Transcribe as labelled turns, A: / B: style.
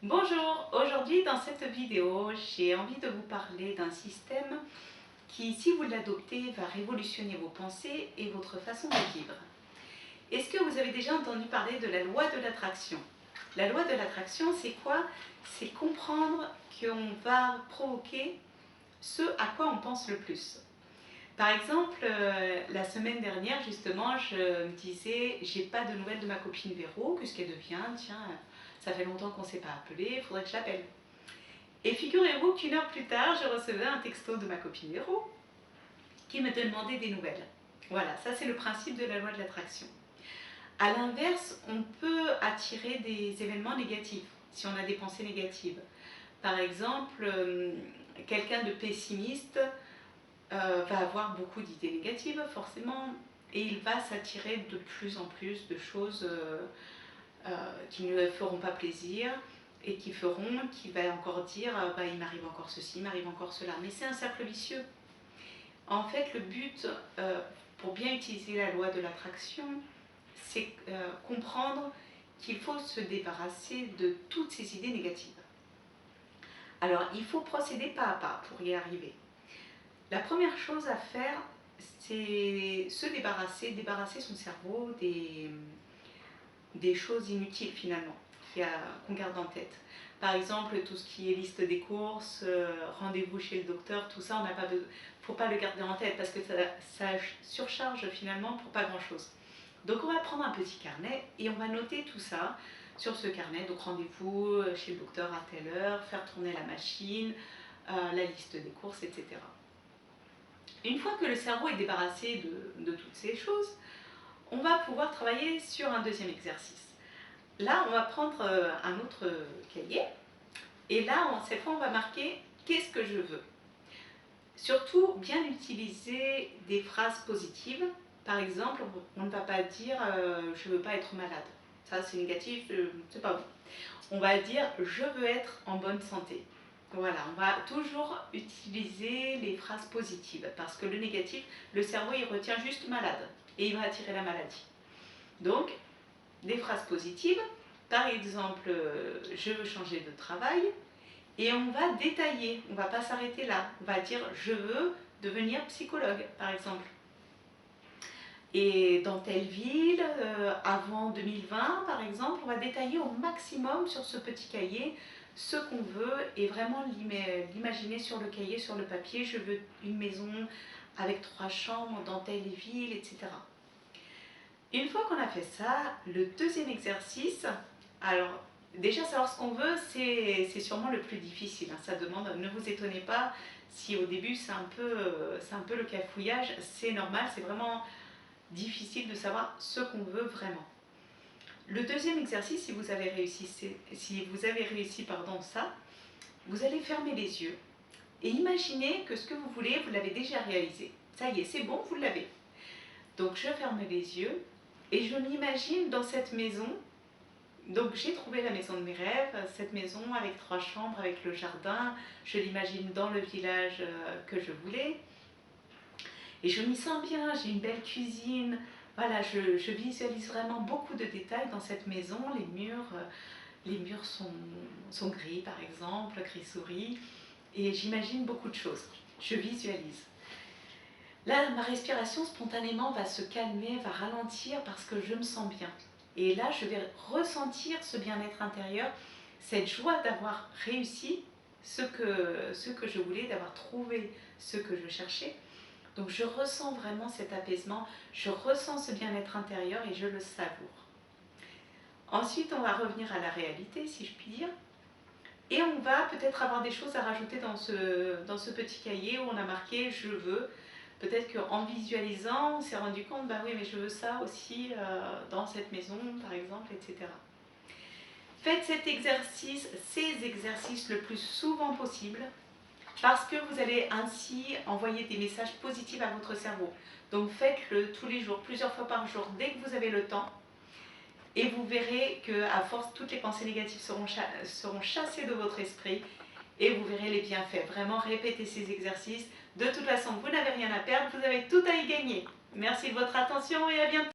A: Bonjour, aujourd'hui dans cette vidéo, j'ai envie de vous parler d'un système qui, si vous l'adoptez, va révolutionner vos pensées et votre façon de vivre. Est-ce que vous avez déjà entendu parler de la loi de l'attraction? La loi de l'attraction, c'est quoi? C'est comprendre qu'on va provoquer ce à quoi on pense le plus. Par exemple, la semaine dernière, justement, je me disais, j'ai pas de nouvelles de ma copine Véro, qu'est-ce qu'elle devient? Tiens, ça fait longtemps qu'on ne s'est pas appelé, il faudrait que je l'appelle. Et figurez-vous qu'une heure plus tard, je recevais un texto de ma copine Véro qui me demandait des nouvelles. Voilà, ça c'est le principe de la loi de l'attraction. A l'inverse, on peut attirer des événements négatifs si on a des pensées négatives. Par exemple, quelqu'un de pessimiste va avoir beaucoup d'idées négatives forcément et il va s'attirer de plus en plus de choses qui ne feront pas plaisir et qui va encore dire bah, il m'arrive encore ceci, il m'arrive encore cela. Mais c'est un cercle vicieux. En fait, le but pour bien utiliser la loi de l'attraction, c'est comprendre qu'il faut se débarrasser de toutes ces idées négatives. Alors, il faut procéder pas à pas pour y arriver. La première chose à faire, c'est se débarrasser son cerveau des choses inutiles finalement, qu'on garde en tête. Par exemple, tout ce qui est liste des courses, rendez-vous chez le docteur, tout ça, il ne faut pas le garder en tête parce que ça surcharge finalement pour pas grand-chose. Donc on va prendre un petit carnet et on va noter tout ça sur ce carnet. Donc rendez-vous chez le docteur à telle heure, faire tourner la machine, la liste des courses, etc. Une fois que le cerveau est débarrassé de toutes ces choses, on va pouvoir travailler sur un deuxième exercice. Là, on va prendre un autre cahier et là, cette fois, on va marquer « Qu'est-ce que je veux ?» Surtout, bien utiliser des phrases positives. Par exemple, on ne va pas dire « Je ne veux pas être malade ». Ça, c'est négatif, c'est pas bon. On va dire « Je veux être en bonne santé ». Voilà, on va toujours utiliser les phrases positives parce que le négatif, le cerveau, il retient juste malade et il va attirer la maladie. Donc, des phrases positives, par exemple, je veux changer de travail, et on va détailler, on ne va pas s'arrêter là, on va dire je veux devenir psychologue, par exemple. Et dans telle ville, avant 2020, par exemple, on va détailler au maximum sur ce petit cahier ce qu'on veut et vraiment l'imaginer sur le cahier, sur le papier. Je veux une maison avec 3 chambres dans telle ville, etc. Une fois qu'on a fait ça, le deuxième exercice, alors déjà savoir ce qu'on veut, c'est sûrement le plus difficile. Hein. Ça demande, ne vous étonnez pas si au début c'est un peu le cafouillage, c'est normal, c'est vraiment difficile de savoir ce qu'on veut vraiment. Le deuxième exercice, si vous avez réussi ça, vous allez fermer les yeux et imaginer que ce que vous voulez, vous l'avez déjà réalisé. Ça y est, c'est bon, vous l'avez. Donc je ferme les yeux et je m'imagine dans cette maison. Donc j'ai trouvé la maison de mes rêves, cette maison avec 3 chambres, avec le jardin. Je l'imagine dans le village que je voulais. Et je m'y sens bien, j'ai une belle cuisine. Voilà, je visualise vraiment beaucoup de détails dans cette maison. Les murs sont gris par exemple, gris-souris. Et j'imagine beaucoup de choses. Je visualise. Là, ma respiration spontanément va se calmer, va ralentir parce que je me sens bien. Et là, je vais ressentir ce bien-être intérieur, cette joie d'avoir réussi ce que je voulais, d'avoir trouvé ce que je cherchais. Donc je ressens vraiment cet apaisement, je ressens ce bien-être intérieur et je le savoure. Ensuite, on va revenir à la réalité, si je puis dire. Et on va peut-être avoir des choses à rajouter dans ce petit cahier où on a marqué « je veux ». Peut-être qu'en visualisant, on s'est rendu compte, bah oui, mais je veux ça aussi dans cette maison, par exemple, etc. Faites ces exercices le plus souvent possible parce que vous allez ainsi envoyer des messages positifs à votre cerveau. Donc faites-le tous les jours, plusieurs fois par jour, dès que vous avez le temps. Et vous verrez qu'à force, toutes les pensées négatives seront chassées de votre esprit et vous verrez les bienfaits. Vraiment, répétez ces exercices. De toute façon, vous n'avez rien à perdre, vous avez tout à y gagner. Merci de votre attention et à bientôt.